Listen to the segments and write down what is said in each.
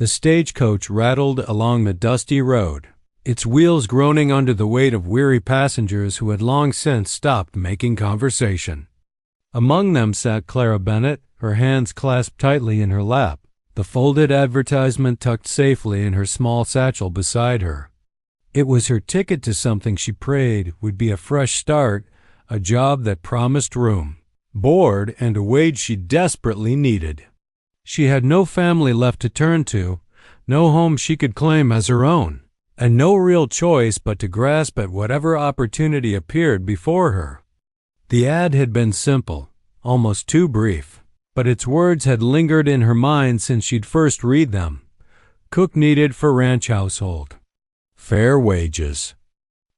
The stagecoach rattled along the dusty road, its wheels groaning under the weight of weary passengers who had long since stopped making conversation. Among them sat Clara Bennett, her hands clasped tightly in her lap, the folded advertisement tucked safely in her small satchel beside her. It was her ticket to something she prayed would be a fresh start, a job that promised room, board, and a wage she desperately needed. She had no family left to turn to, no home she could claim as her own, and no real choice but to grasp at whatever opportunity appeared before her. The ad had been simple, almost too brief, but its words had lingered in her mind since she'd first read them. Cook needed for ranch household. Fair wages.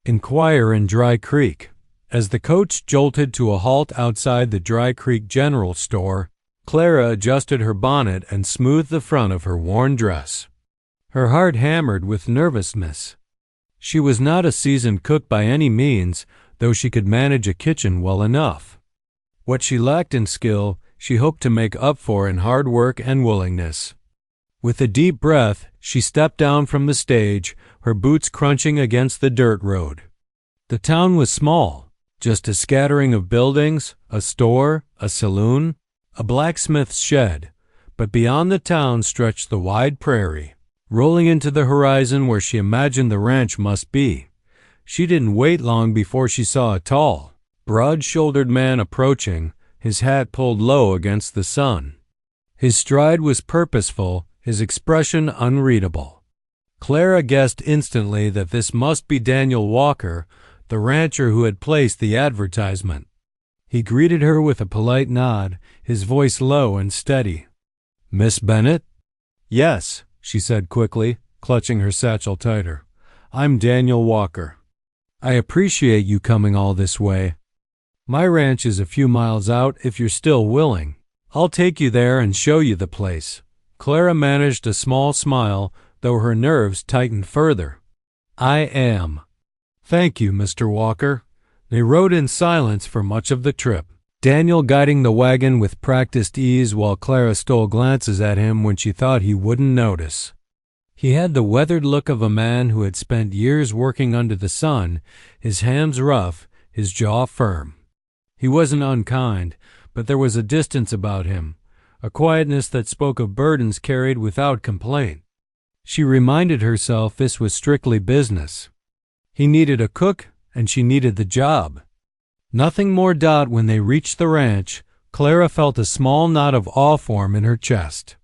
Inquire in Dry Creek. As the coach jolted to a halt outside the Dry Creek General Store, Clara adjusted her bonnet and smoothed the front of her worn dress. Her heart hammered with nervousness. She was not a seasoned cook by any means, though she could manage a kitchen well enough. What she lacked in skill, she hoped to make up for in hard work and willingness. With a deep breath, she stepped down from the stage, her boots crunching against the dirt road. The town was small, just a scattering of buildings, a store, a saloon, a blacksmith's shed, but beyond the town stretched the wide prairie, rolling into the horizon where she imagined the ranch must be. She didn't wait long before she saw a tall, broad-shouldered man approaching, his hat pulled low against the sun. His stride was purposeful, his expression unreadable. Clara guessed instantly that this must be Daniel Walker, the rancher who had placed the advertisement. He greeted her with a polite nod, his voice low and steady. "Miss Bennett?" "Yes," she said quickly, clutching her satchel tighter. "I'm Daniel Walker. I appreciate you coming all this way. My ranch is a few miles out if you're still willing. I'll take you there and show you the place." Clara managed a small smile, though her nerves tightened further. "I am." "Thank you, Mr. Walker." They rode in silence for much of the trip, Daniel guiding the wagon with practiced ease while Clara stole glances at him when she thought he wouldn't notice. He had the weathered look of a man who had spent years working under the sun, his hands rough, his jaw firm. He wasn't unkind, but there was a distance about him, a quietness that spoke of burdens carried without complaint. She reminded herself this was strictly business. He needed a cook, and she needed the job. Nothing more. When they reached the ranch, Clara felt a small knot of awe form in her chest.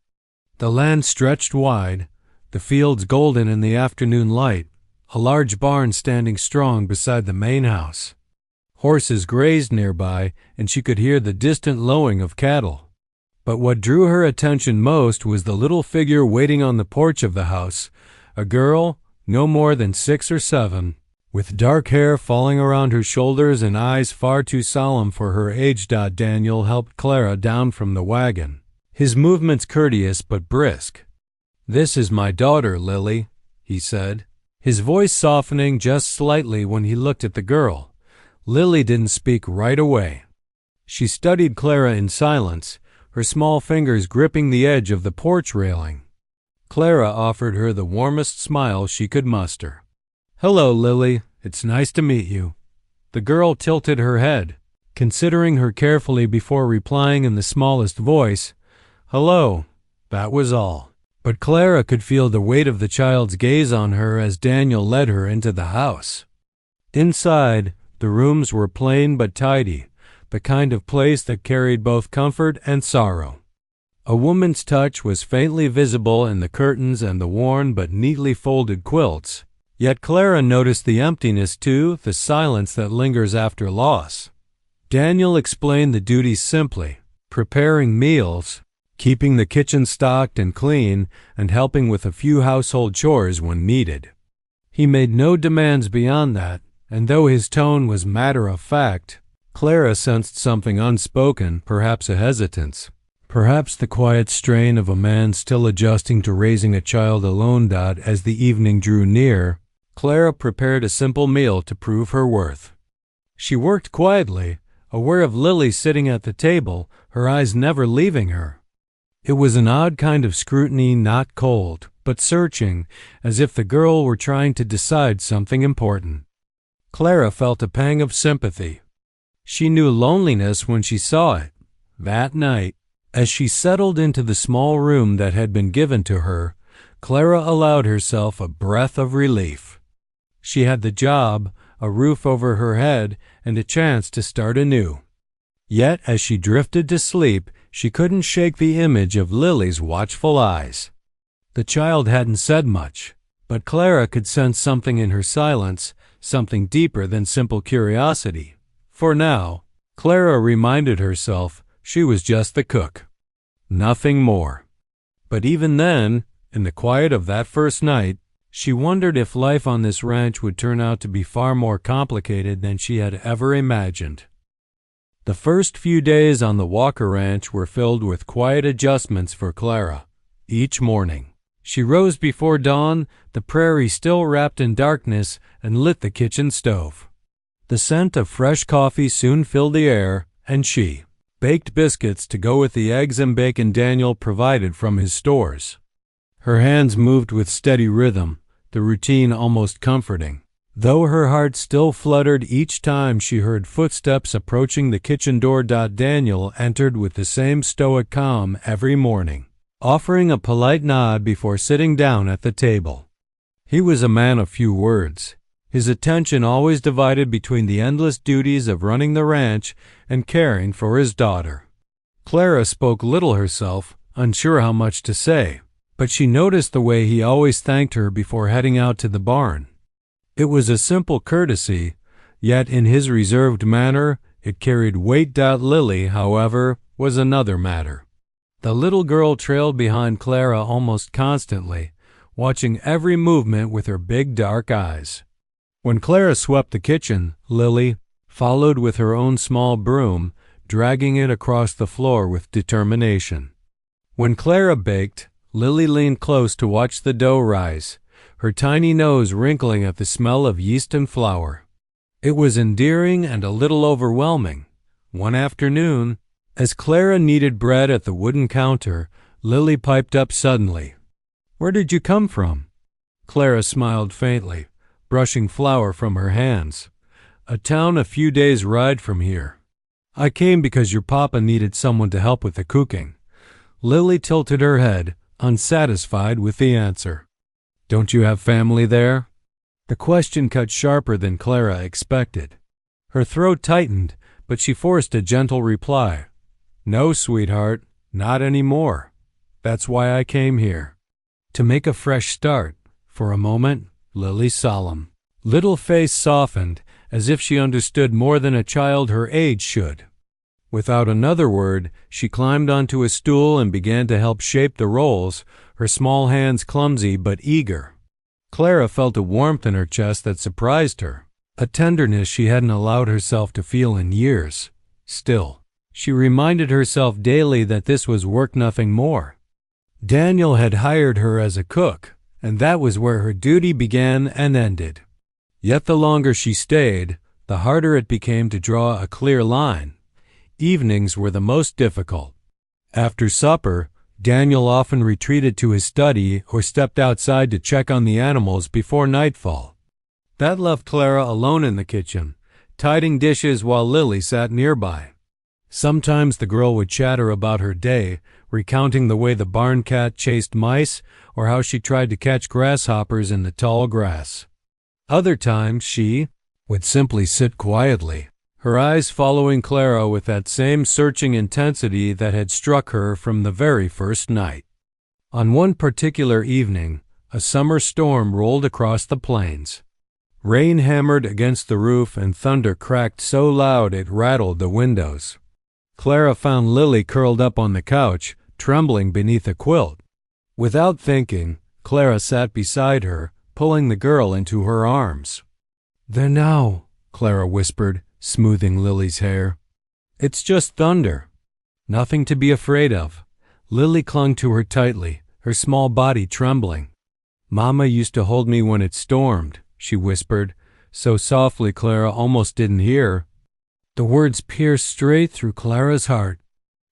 The land stretched wide, the fields golden in the afternoon light, a large barn standing strong beside the main house. Horses grazed nearby, and she could hear the distant lowing of cattle. But what drew her attention most was the little figure waiting on the porch of the house, a girl, no more than 6 or 7, with dark hair falling around her shoulders and eyes far too solemn for her age. Daniel helped Clara down from the wagon, his movements courteous but brisk. "This is my daughter, Lily," he said, his voice softening just slightly when he looked at the girl. Lily didn't speak right away. She studied Clara in silence, her small fingers gripping the edge of the porch railing. Clara offered her the warmest smile she could muster. "Hello, Lily. It's nice to meet you." The girl tilted her head, considering her carefully before replying in the smallest voice, "Hello." That was all. But Clara could feel the weight of the child's gaze on her as Daniel led her into the house. Inside, the rooms were plain but tidy, the kind of place that carried both comfort and sorrow. A woman's touch was faintly visible in the curtains and the worn but neatly folded quilts. Yet Clara noticed the emptiness too, the silence that lingers after loss. Daniel explained the duties simply: preparing meals, keeping the kitchen stocked and clean, and helping with a few household chores when needed. He made no demands beyond that, and though his tone was matter-of-fact, Clara sensed something unspoken, perhaps a hesitance. Perhaps the quiet strain of a man still adjusting to raising a child alone. As the evening drew near, Clara prepared a simple meal to prove her worth. She worked quietly, aware of Lily sitting at the table, her eyes never leaving her. It was an odd kind of scrutiny, not cold, but searching, as if the girl were trying to decide something important. Clara felt a pang of sympathy. She knew loneliness when she saw it. That night, as she settled into the small room that had been given to her, Clara allowed herself a breath of relief. She had the job, a roof over her head, and a chance to start anew. Yet, as she drifted to sleep, she couldn't shake the image of Lily's watchful eyes. The child hadn't said much, but Clara could sense something in her silence, something deeper than simple curiosity. For now, Clara reminded herself she was just the cook. Nothing more. But even then, in the quiet of that first night, she wondered if life on this ranch would turn out to be far more complicated than she had ever imagined. The first few days on the Walker Ranch were filled with quiet adjustments for Clara. Each morning, she rose before dawn, the prairie still wrapped in darkness, and lit the kitchen stove. The scent of fresh coffee soon filled the air, and she baked biscuits to go with the eggs and bacon Daniel provided from his stores. Her hands moved with steady rhythm, the routine almost comforting, though her heart still fluttered each time she heard footsteps approaching the kitchen door. Daniel entered with the same stoic calm every morning, offering a polite nod before sitting down at the table. He was a man of few words, his attention always divided between the endless duties of running the ranch and caring for his daughter. Clara spoke little herself, unsure how much to say, but she noticed the way he always thanked her before heading out to the barn. It was a simple courtesy, yet in his reserved manner it carried weight. Lily, however, was another matter. The little girl trailed behind Clara almost constantly, watching every movement with her big dark eyes. When Clara swept the kitchen, Lily followed with her own small broom, dragging it across the floor with determination. When Clara baked, Lily leaned close to watch the dough rise, her tiny nose wrinkling at the smell of yeast and flour. It was endearing and a little overwhelming. One afternoon, as Clara kneaded bread at the wooden counter, Lily piped up suddenly. "Where did you come from?" Clara smiled faintly, brushing flour from her hands. "A town a few days' ride from here. I came because your papa needed someone to help with the cooking." Lily tilted her head, unsatisfied with the answer. "Don't you have family there?" The question cut sharper than Clara expected. Her throat tightened, but she forced a gentle reply. "No, sweetheart, not anymore. That's why I came here. To make a fresh start." For a moment, Lily's solemn little face softened, as if she understood more than a child her age should. Without another word, she climbed onto a stool and began to help shape the rolls, her small hands clumsy but eager. Clara felt a warmth in her chest that surprised her, a tenderness she hadn't allowed herself to feel in years. Still, she reminded herself daily that this was work, nothing more. Daniel had hired her as a cook, and that was where her duty began and ended. Yet the longer she stayed, the harder it became to draw a clear line. Evenings were the most difficult. After supper, Daniel often retreated to his study or stepped outside to check on the animals before nightfall. That left Clara alone in the kitchen, tidying dishes while Lily sat nearby. Sometimes the girl would chatter about her day, recounting the way the barn cat chased mice or how she tried to catch grasshoppers in the tall grass. Other times she would simply sit quietly, her eyes following Clara with that same searching intensity that had struck her from the very first night. On one particular evening, a summer storm rolled across the plains. Rain hammered against the roof and thunder cracked so loud it rattled the windows. Clara found Lily curled up on the couch, trembling beneath a quilt. Without thinking, Clara sat beside her, pulling the girl into her arms. "There now," Clara whispered, smoothing Lily's hair. "It's just thunder. Nothing to be afraid of." Lily clung to her tightly, her small body trembling. "Mama used to hold me when it stormed," she whispered, so softly Clara almost didn't hear. The words pierced straight through Clara's heart.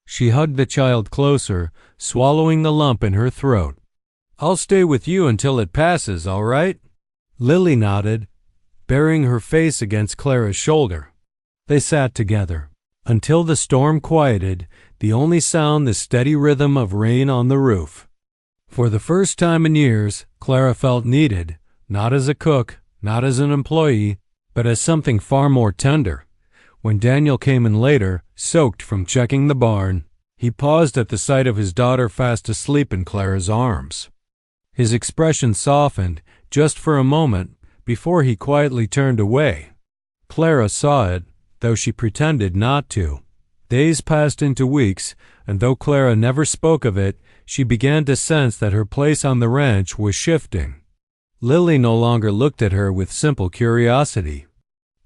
She hugged the child closer, swallowing the lump in her throat. "I'll stay with you until it passes, all right?" Lily nodded, burying her face against Clara's shoulder. They sat together until the storm quieted, the only sound the steady rhythm of rain on the roof. For the first time in years, Clara felt needed, not as a cook, not as an employee, but as something far more tender. When Daniel came in later, soaked from checking the barn, he paused at the sight of his daughter fast asleep in Clara's arms. His expression softened just for a moment before he quietly turned away. Clara saw it, though she pretended not to. Days passed into weeks, and though Clara never spoke of it, she began to sense that her place on the ranch was shifting. Lily no longer looked at her with simple curiosity.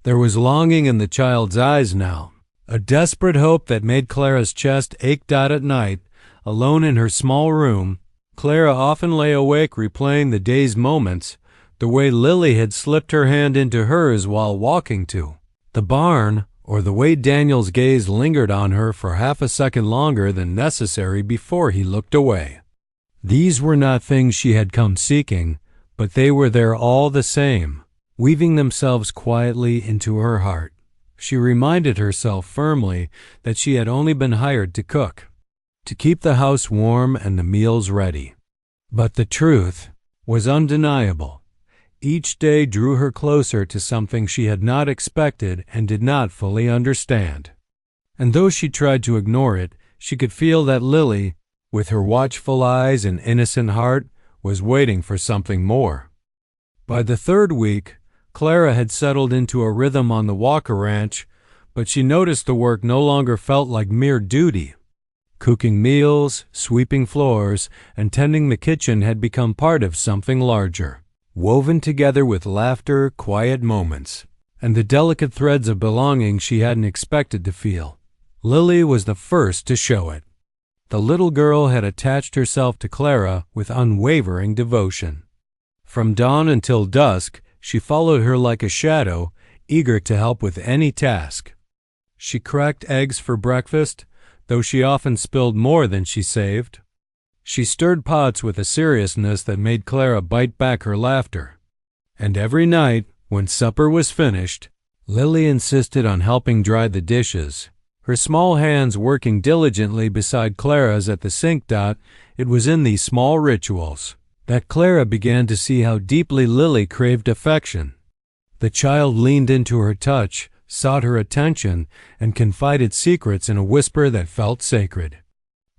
There was longing in the child's eyes now, a desperate hope that made Clara's chest ache out at night. Alone in her small room, Clara often lay awake replaying the day's moments, the way Lily had slipped her hand into hers while walking to the barn, or the way Daniel's gaze lingered on her for half a second longer than necessary before he looked away. These were not things she had come seeking, but they were there all the same, weaving themselves quietly into her heart. She reminded herself firmly that she had only been hired to cook, to keep the house warm and the meals ready. But the truth was undeniable. Each day drew her closer to something she had not expected and did not fully understand. And though she tried to ignore it, she could feel that Lily, with her watchful eyes and innocent heart, was waiting for something more. By the third week, Clara had settled into a rhythm on the Walker Ranch, but she noticed the work no longer felt like mere duty. Cooking meals, sweeping floors, and tending the kitchen had become part of something larger, woven together with laughter, quiet moments, and the delicate threads of belonging she hadn't expected to feel. Lily was the first to show it. The little girl had attached herself to Clara with unwavering devotion. From dawn until dusk, she followed her like a shadow, eager to help with any task. She cracked eggs for breakfast, though she often spilled more than she saved. She stirred pots with a seriousness that made Clara bite back her laughter. And every night, when supper was finished, Lily insisted on helping dry the dishes, her small hands working diligently beside Clara's at the sink. It was in these small rituals that Clara began to see how deeply Lily craved affection. The child leaned into her touch, sought her attention, and confided secrets in a whisper that felt sacred.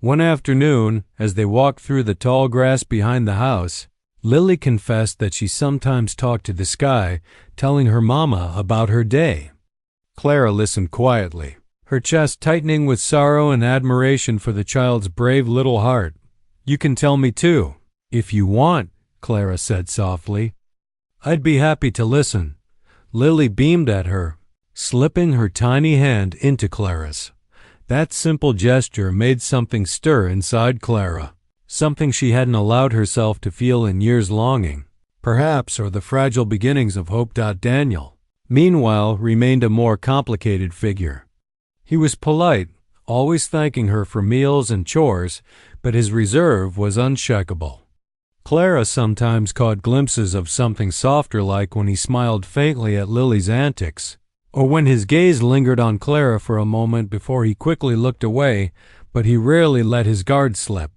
One afternoon, as they walked through the tall grass behind the house, Lily confessed that she sometimes talked to the sky, telling her mama about her day. Clara listened quietly, her chest tightening with sorrow and admiration for the child's brave little heart. "You can tell me too, if you want," Clara said softly. "I'd be happy to listen." Lily beamed at her, slipping her tiny hand into Clara's. That simple gesture made something stir inside Clara, something she hadn't allowed herself to feel in years longing, perhaps, or the fragile beginnings of hope. Daniel, meanwhile, remained a more complicated figure. He was polite, always thanking her for meals and chores, but his reserve was unshakable. Clara sometimes caught glimpses of something softer, like when he smiled faintly at Lily's antics, or when his gaze lingered on Clara for a moment before he quickly looked away, but he rarely let his guard slip.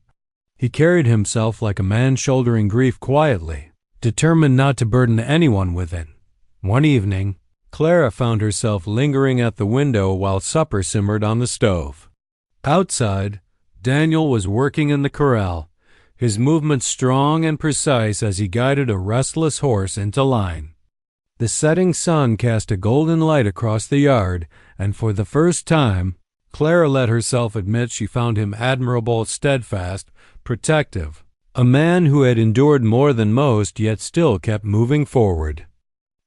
He carried himself like a man shouldering grief quietly, determined not to burden anyone with it. One evening, Clara found herself lingering at the window while supper simmered on the stove. Outside, Daniel was working in the corral, his movements strong and precise as he guided a restless horse into line. The setting sun cast a golden light across the yard, and for the first time, Clara let herself admit she found him admirable, steadfast, protective, a man who had endured more than most yet still kept moving forward.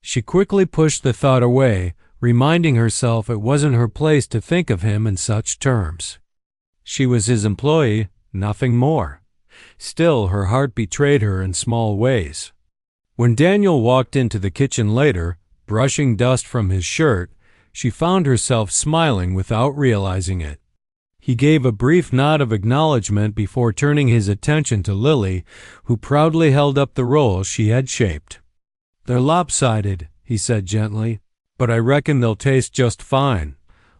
She quickly pushed the thought away, reminding herself it wasn't her place to think of him in such terms. She was his employee, nothing more. Still, her heart betrayed her in small ways. When Daniel walked into the kitchen later, brushing dust from his shirt, she found herself smiling without realizing it. He gave a brief nod of acknowledgement before turning his attention to Lily, who proudly held up the rolls she had shaped. "They're lopsided," he said gently, "but I reckon they'll taste just fine."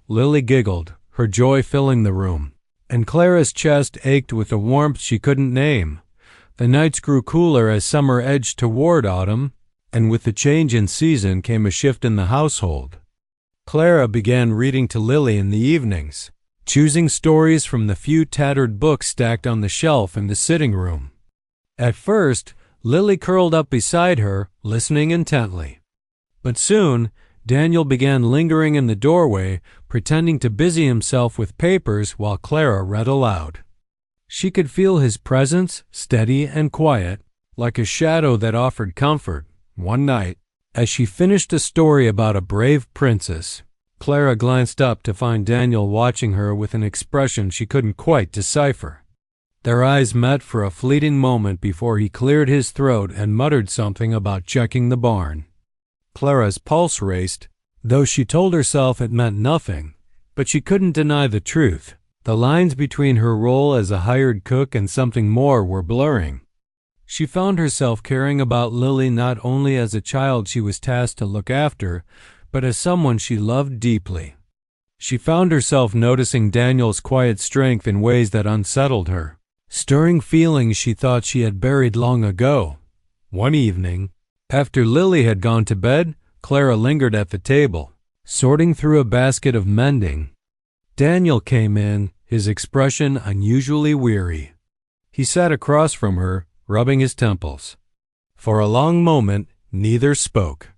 Lily giggled, her joy filling the room, and Clara's chest ached with a warmth she couldn't name. The nights grew cooler as summer edged toward autumn, and with the change in season came a shift in the household. Clara began reading to Lily in the evenings, choosing stories from the few tattered books stacked on the shelf in the sitting room. At first, Lily curled up beside her, listening intently. But soon, Daniel began lingering in the doorway, pretending to busy himself with papers while Clara read aloud. She could feel his presence, steady and quiet, like a shadow that offered comfort. One night, as she finished a story about a brave princess, Clara glanced up to find Daniel watching her with an expression she couldn't quite decipher. Their eyes met for a fleeting moment before he cleared his throat and muttered something about checking the barn. Clara's pulse raced, though she told herself it meant nothing, but she couldn't deny the truth. The lines between her role as a hired cook and something more were blurring. She found herself caring about Lily not only as a child she was tasked to look after, but as someone she loved deeply. She found herself noticing Daniel's quiet strength in ways that unsettled her, stirring feelings she thought she had buried long ago. One evening, after Lily had gone to bed, Clara lingered at the table, sorting through a basket of mending. Daniel came in, his expression unusually weary. He sat across from her, rubbing his temples. For a long moment, neither spoke.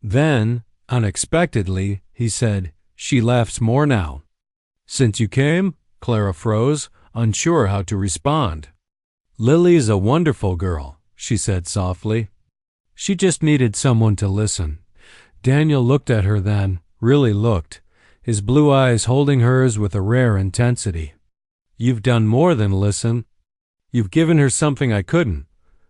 Then, unexpectedly, he said, "She laughs more now." "Since you came?" Clara froze, unsure how to respond. "Lily's a wonderful girl," she said softly. She just needed someone to listen. Daniel looked at her then, really looked, his blue eyes holding hers with a rare intensity. "You've done more than listen. You've given her something I couldn't."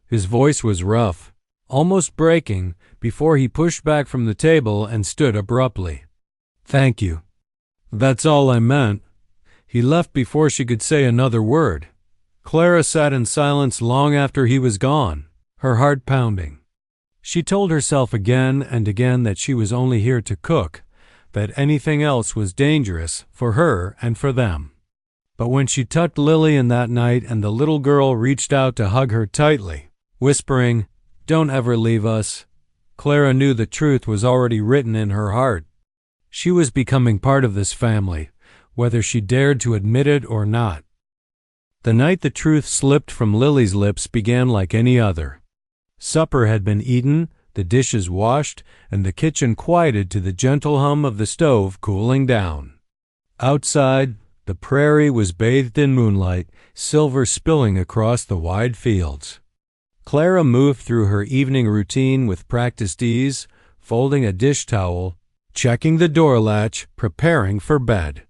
His voice was rough, almost breaking, before he pushed back from the table and stood abruptly. "Thank you. That's all I meant." He left before she could say another word. Clara sat in silence long after he was gone, her heart pounding. She told herself again and again that she was only here to cook, that anything else was dangerous for her and for them. But when she tucked Lily in that night and the little girl reached out to hug her tightly, whispering, "Don't ever leave us," Clara knew the truth was already written in her heart. She was becoming part of this family, whether she dared to admit it or not. The night the truth slipped from Lily's lips began like any other. Supper had been eaten, the dishes washed, and the kitchen quieted to the gentle hum of the stove cooling down. Outside, the prairie was bathed in moonlight, silver spilling across the wide fields. Clara moved through her evening routine with practiced ease, folding a dish towel, checking the door latch, preparing for bed.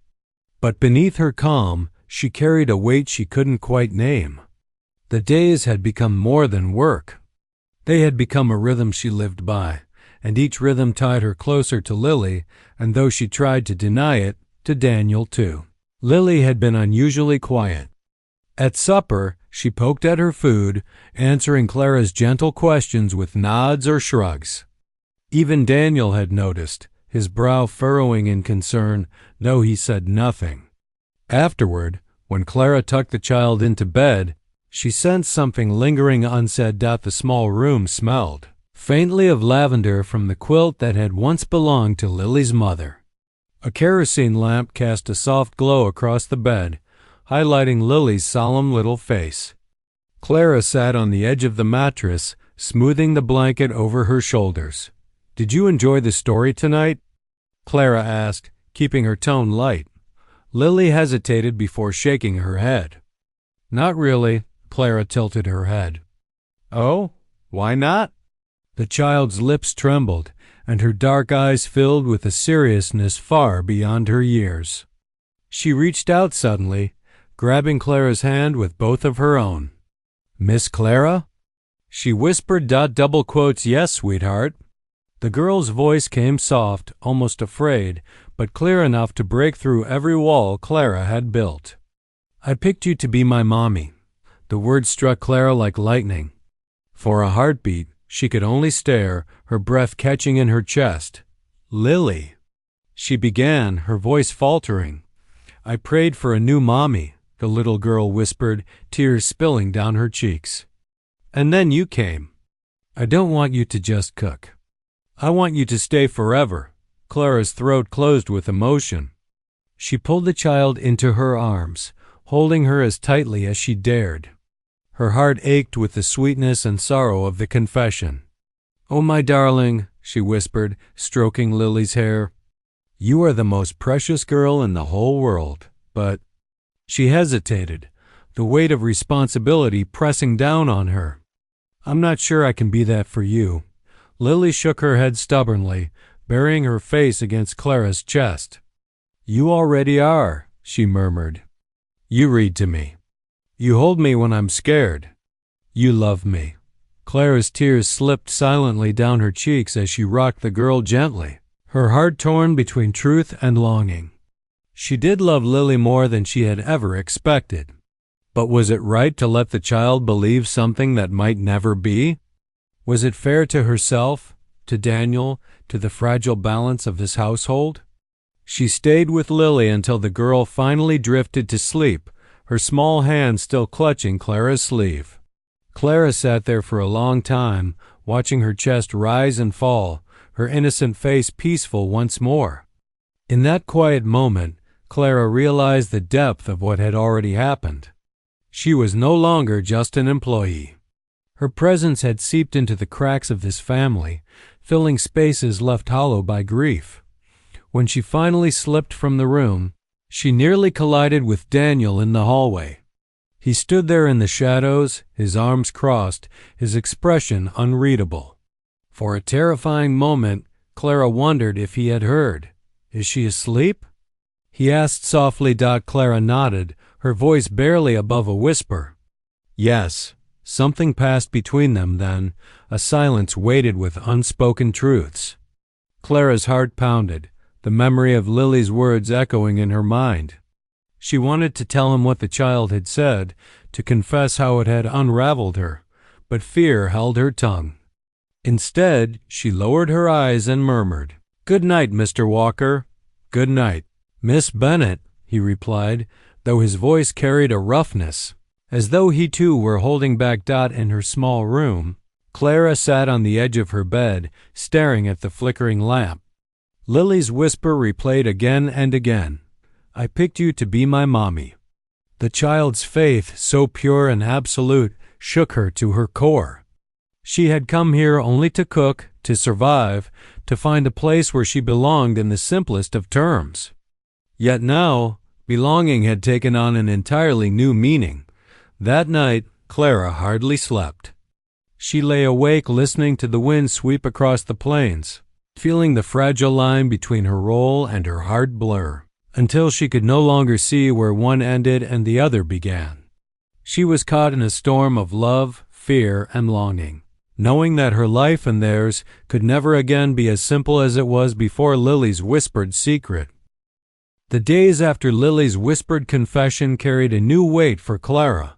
But beneath her calm, she carried a weight she couldn't quite name. The days had become more than work. They had become a rhythm she lived by, and each rhythm tied her closer to Lily, and though she tried to deny it, to Daniel too. Lily had been unusually quiet. At supper, she poked at her food, answering Clara's gentle questions with nods or shrugs. Even Daniel had noticed, his brow furrowing in concern, though he said nothing. Afterward, when Clara tucked the child into bed, she sensed something lingering unsaid. The small room smelled faintly of lavender from the quilt that had once belonged to Lily's mother. A kerosene lamp cast a soft glow across the bed, highlighting Lily's solemn little face. Clara sat on the edge of the mattress, smoothing the blanket over her shoulders. "Did you enjoy the story tonight?" Clara asked, keeping her tone light. Lily hesitated before shaking her head. "Not really." Clara tilted her head. "Oh? Why not?" The child's lips trembled, and her dark eyes filled with a seriousness far beyond her years. She reached out suddenly, grabbing Clara's hand with both of her own. "Miss Clara?" She whispered, "Yes, sweetheart." The girl's voice came soft, almost afraid, but clear enough to break through every wall Clara had built. "I picked you to be my mommy." The word struck Clara like lightning. For a heartbeat, she could only stare, her breath catching in her chest. "Lily," she began, her voice faltering. "I prayed for a new mommy," the little girl whispered, tears spilling down her cheeks. "And then you came. I don't want you to just cook. I want you to stay forever." Clara's throat closed with emotion. She pulled the child into her arms, holding her as tightly as she dared. Her heart ached with the sweetness and sorrow of the confession. "Oh, my darling," she whispered, stroking Lily's hair. "You are the most precious girl in the whole world, but—" She hesitated, the weight of responsibility pressing down on her. "I'm not sure I can be that for you." Lily shook her head stubbornly, burying her face against Clara's chest. "You already are," she murmured. "You read to me. You hold me when I'm scared. You love me." Clara's tears slipped silently down her cheeks as she rocked the girl gently, her heart torn between truth and longing. She did love Lily more than she had ever expected. But was it right to let the child believe something that might never be? Was it fair to herself, to Daniel, to the fragile balance of this household? She stayed with Lily until the girl finally drifted to sleep, her small hand still clutching Clara's sleeve. Clara sat there for a long time, watching her chest rise and fall, her innocent face peaceful once more. In that quiet moment, Clara realized the depth of what had already happened. She was no longer just an employee. Her presence had seeped into the cracks of this family, filling spaces left hollow by grief. When she finally slipped from the room, she nearly collided with Daniel in the hallway. He stood there in the shadows, his arms crossed, his expression unreadable. For a terrifying moment, Clara wondered if he had heard. "Is she asleep?" he asked softly. Clara nodded, her voice barely above a whisper. Yes. Something passed between them then, a silence weighted with unspoken truths. Clara's heart pounded, the memory of Lily's words echoing in her mind. She wanted to tell him what the child had said, to confess how it had unraveled her, but fear held her tongue. Instead, she lowered her eyes and murmured, "Good night, Mr. Walker." "Good night, Miss Bennet," he replied, though his voice carried a roughness. As though he too were holding back Dot in her small room, Clara sat on the edge of her bed, staring at the flickering lamp. Lily's whisper replayed again and again, "I picked you to be my mommy." The child's faith, so pure and absolute, shook her to her core. She had come here only to cook, to survive, to find a place where she belonged in the simplest of terms. Yet now, belonging had taken on an entirely new meaning. That night, Clara hardly slept. She lay awake listening to the wind sweep across the plains, feeling the fragile line between her role and her heart blur, until she could no longer see where one ended and the other began. She was caught in a storm of love, fear, and longing, knowing that her life and theirs could never again be as simple as it was before Lily's whispered secret. The days after Lily's whispered confession carried a new weight for Clara.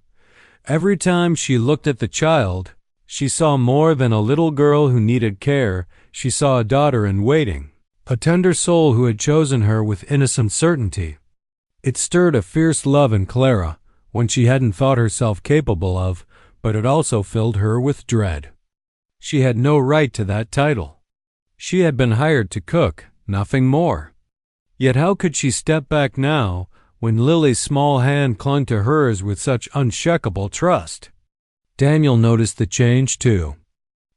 Every time she looked at the child, she saw more than a little girl who needed care. She saw a daughter in waiting, a tender soul who had chosen her with innocent certainty. It stirred a fierce love in Clara, one she hadn't thought herself capable of, but it also filled her with dread. She had no right to that title. She had been hired to cook, nothing more. Yet how could she step back now, when Lily's small hand clung to hers with such unshakable trust? Daniel noticed the change too.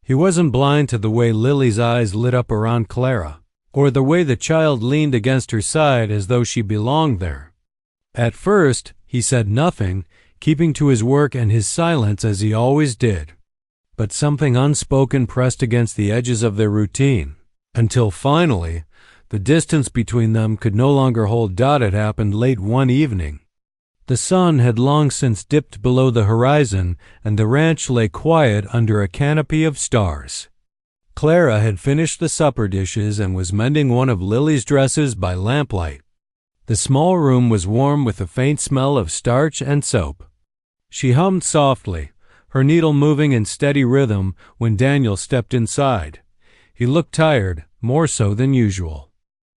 He wasn't blind to the way Lily's eyes lit up around Clara, or the way the child leaned against her side as though she belonged there. At first, he said nothing, keeping to his work and his silence as he always did. But something unspoken pressed against the edges of their routine, until finally, the distance between them could no longer hold. Dot had happened late one evening. The sun had long since dipped below the horizon, and the ranch lay quiet under a canopy of stars. Clara had finished the supper dishes and was mending one of Lily's dresses by lamplight. The small room was warm with a faint smell of starch and soap. She hummed softly, her needle moving in steady rhythm when Daniel stepped inside. He looked tired, more so than usual.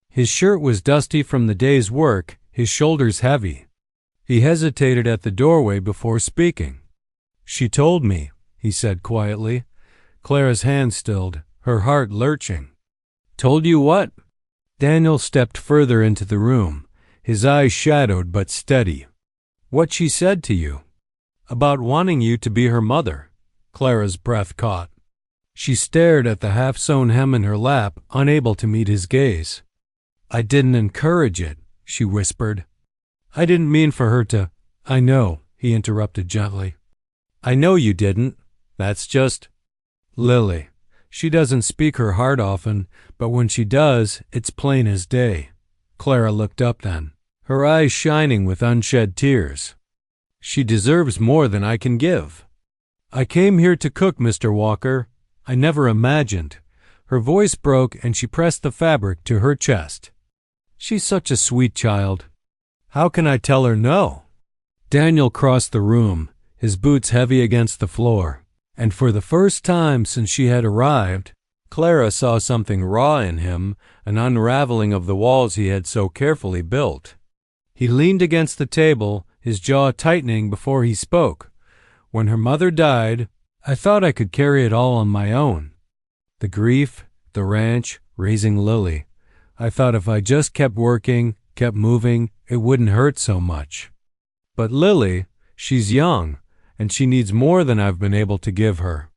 His shirt was dusty from the day's work, his shoulders heavy. He hesitated at the doorway before speaking. "She told me," he said quietly. Clara's hand stilled, her heart lurching. "Told you what?" Daniel stepped further into the room, his eyes shadowed but steady. "What she said to you. About wanting you to be her mother." Clara's breath caught. She stared at the half-sewn hem in her lap, unable to meet his gaze. "I didn't encourage it," she whispered. "I didn't mean for her to—" "I know," he interrupted gently. "I know you didn't. That's just Lily. She doesn't speak her heart often, but when she does, it's plain as day." Clara looked up then, her eyes shining with unshed tears. "She deserves more than I can give. I came here to cook, Mr. Walker. I never imagined." Her voice broke and she pressed the fabric to her chest. "She's such a sweet child. How can I tell her no?" Daniel crossed the room, his boots heavy against the floor, and for the first time since she had arrived, Clara saw something raw in him, an unraveling of the walls he had so carefully built. He leaned against the table, his jaw tightening before he spoke. "When her mother died, I thought I could carry it all on my own. The grief, the ranch, raising Lily. I thought if I just kept working, kept moving, it wouldn't hurt so much. But Lily, she's young, and she needs more than I've been able to give her.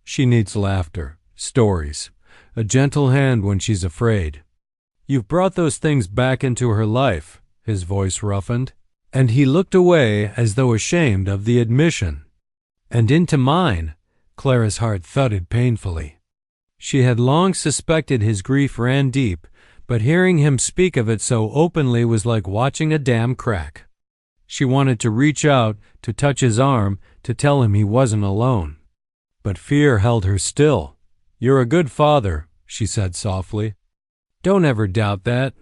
She needs laughter, stories, a gentle hand when she's afraid. You've brought those things back into her life," his voice roughened, and he looked away as though ashamed of the admission. "And into mine." Clara's heart thudded painfully. She had long suspected his grief ran deep, but hearing him speak of it so openly was like watching a dam crack. She wanted to reach out, to touch his arm, to tell him he wasn't alone. But fear held her still. "You're a good father," she said softly. "Don't ever doubt that."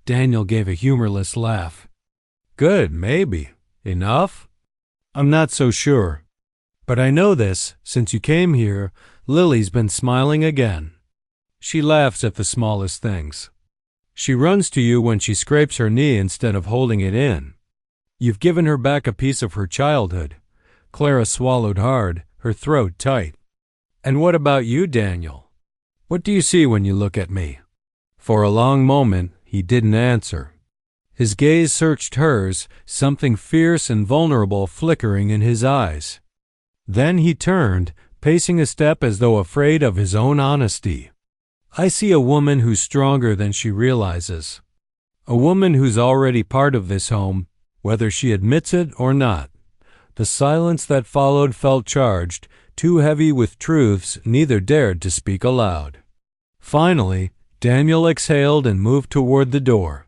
Daniel gave a humorless laugh. "Good, maybe. Enough? I'm not so sure. But I know this, since you came here, Lily's been smiling again. She laughs at the smallest things. She runs to you when she scrapes her knee instead of holding it in. You've given her back a piece of her childhood." Clara swallowed hard, her throat tight. "And what about you, Daniel? What do you see when you look at me?" For a long moment, he didn't answer. His gaze searched hers, something fierce and vulnerable flickering in his eyes. Then he turned, pacing a step as though afraid of his own honesty. "I see a woman who's stronger than she realizes. A woman who's already part of this home, whether she admits it or not." The silence that followed felt charged, too heavy with truths neither dared to speak aloud. Finally, Daniel exhaled and moved toward the door.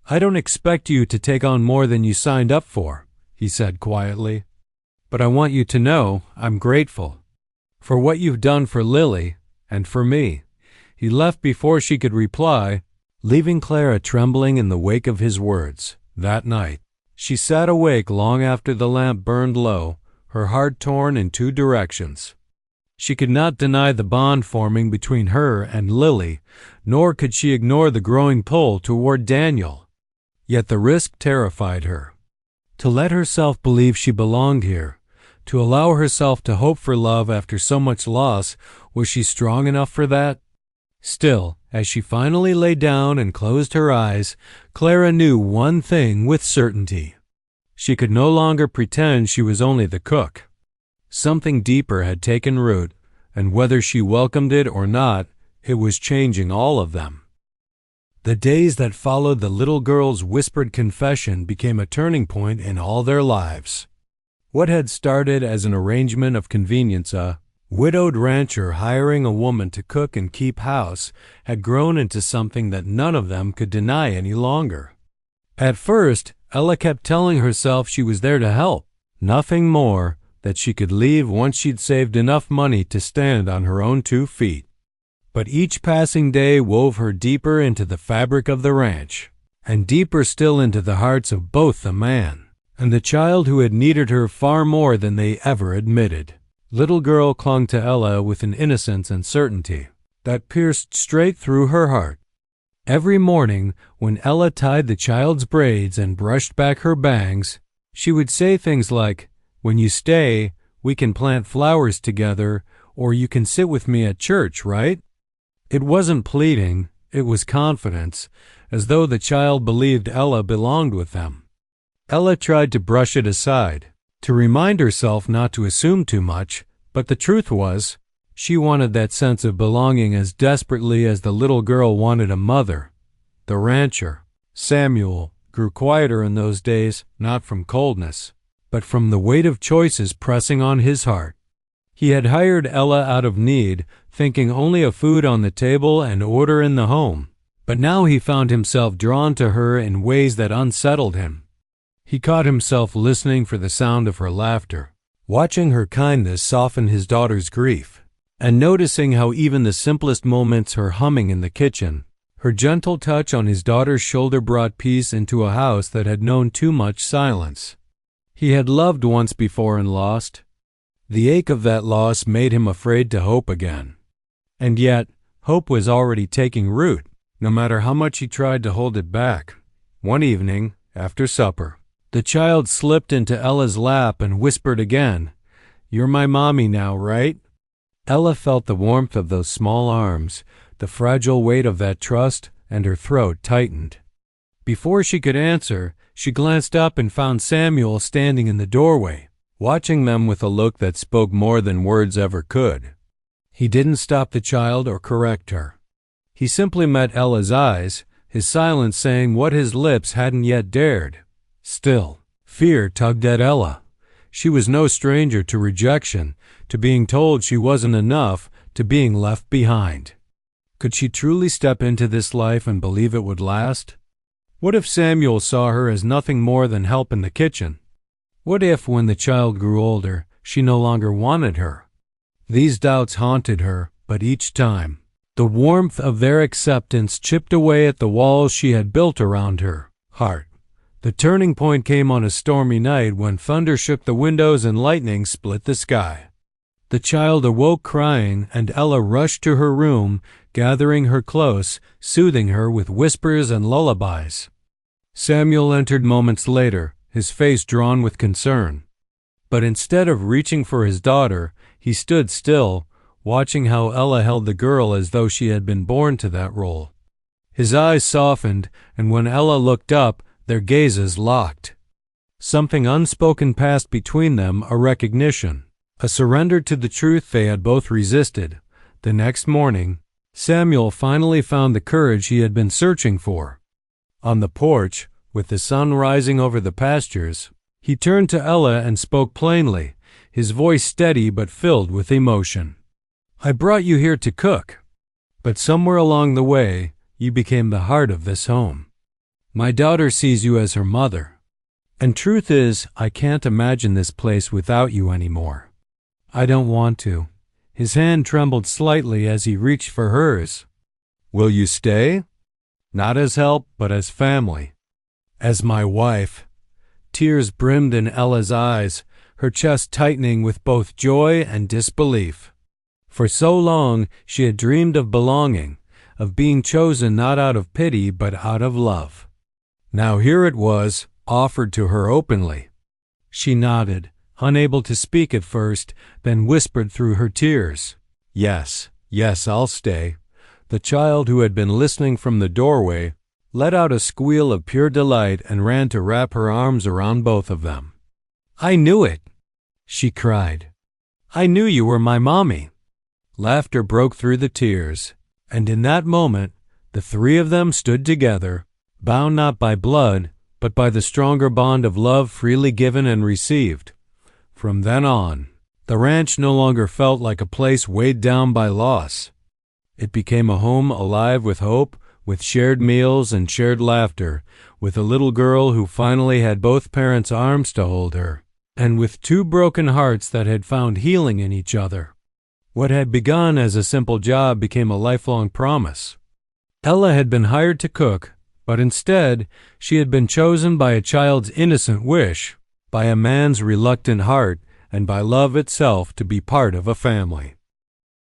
"I don't expect you to take on more than you signed up for," he said quietly. "But I want you to know I'm grateful. For what you've done for Lily, and for me." He left before she could reply, leaving Clara trembling in the wake of his words. That night, she sat awake long after the lamp burned low, her heart torn in two directions. She could not deny the bond forming between her and Lily, nor could she ignore the growing pull toward Daniel. Yet the risk terrified her. To let herself believe she belonged here, to allow herself to hope for love after so much loss, was she strong enough for that? Still, as she finally lay down and closed her eyes, Clara knew one thing with certainty. She could no longer pretend she was only the cook. Something deeper had taken root, and whether she welcomed it or not, it was changing all of them. The days that followed the little girl's whispered confession became a turning point in all their lives. What had started as an arrangement of convenience, a widowed rancher hiring a woman to cook and keep house, had grown into something that none of them could deny any longer. At first, Ella kept telling herself she was there to help, nothing more, that she could leave once she'd saved enough money to stand on her own 2 feet. But each passing day wove her deeper into the fabric of the ranch, and deeper still into the hearts of both the man and the child who had needed her far more than they ever admitted. Little girl clung to Ella with an innocence and certainty that pierced straight through her heart. Every morning, when Ella tied the child's braids and brushed back her bangs, she would say things like, "When you stay, we can plant flowers together, or you can sit with me at church, right?" It wasn't pleading, it was confidence, as though the child believed Ella belonged with them. Ella tried to brush it aside, to remind herself not to assume too much, but the truth was, she wanted that sense of belonging as desperately as the little girl wanted a mother. The rancher, Samuel, grew quieter in those days, not from coldness, but from the weight of choices pressing on his heart. He had hired Ella out of need, thinking only of food on the table and order in the home, but now he found himself drawn to her in ways that unsettled him. He caught himself listening for the sound of her laughter, watching her kindness soften his daughter's grief, and noticing how even the simplest moments, her humming in the kitchen, her gentle touch on his daughter's shoulder, brought peace into a house that had known too much silence. He had loved once before and lost. The ache of that loss made him afraid to hope again. And yet, hope was already taking root, no matter how much he tried to hold it back. One evening, after supper, the child slipped into Ella's lap and whispered again, "You're my mommy now, right?" Ella felt the warmth of those small arms, the fragile weight of that trust, and her throat tightened. Before she could answer, she glanced up and found Samuel standing in the doorway, watching them with a look that spoke more than words ever could. He didn't stop the child or correct her. He simply met Ella's eyes, his silence saying what his lips hadn't yet dared. Still, fear tugged at Ella. She was no stranger to rejection, to being told she wasn't enough, to being left behind. Could she truly step into this life and believe it would last? What if Samuel saw her as nothing more than help in the kitchen? What if, when the child grew older, she no longer wanted her? These doubts haunted her, but each time, the warmth of their acceptance chipped away at the walls she had built around her heart. The turning point came on a stormy night when thunder shook the windows and lightning split the sky. The child awoke crying, and Ella rushed to her room, gathering her close, soothing her with whispers and lullabies. Samuel entered moments later, his face drawn with concern. But instead of reaching for his daughter, he stood still, watching how Ella held the girl as though she had been born to that role. His eyes softened, and when Ella looked up, their gazes locked. Something unspoken passed between them, a recognition, a surrender to the truth they had both resisted. The next morning, Samuel finally found the courage he had been searching for. On the porch, with the sun rising over the pastures, he turned to Ella and spoke plainly, his voice steady but filled with emotion. "I brought you here to cook, but somewhere along the way, you became the heart of this home. My daughter sees you as her mother. And truth is, I can't imagine this place without you anymore. I don't want to." His hand trembled slightly as he reached for hers. "Will you stay? Not as help, but as family. As my wife." Tears brimmed in Ella's eyes, her chest tightening with both joy and disbelief. For so long she had dreamed of belonging, of being chosen not out of pity but out of love. Now here it was, offered to her openly. She nodded, unable to speak at first, then whispered through her tears, "Yes, yes, I'll stay." The child, who had been listening from the doorway, let out a squeal of pure delight and ran to wrap her arms around both of them. "I knew it," she cried. "I knew you were my mommy." Laughter broke through the tears, and in that moment, the three of them stood together, bound not by blood, but by the stronger bond of love freely given and received. From then on, the ranch no longer felt like a place weighed down by loss. It became a home alive with hope, with shared meals and shared laughter, with a little girl who finally had both parents' arms to hold her, and with two broken hearts that had found healing in each other. What had begun as a simple job became a lifelong promise. Ella had been hired to cook, but instead she had been chosen by a child's innocent wish, by a man's reluctant heart, and by love itself to be part of a family.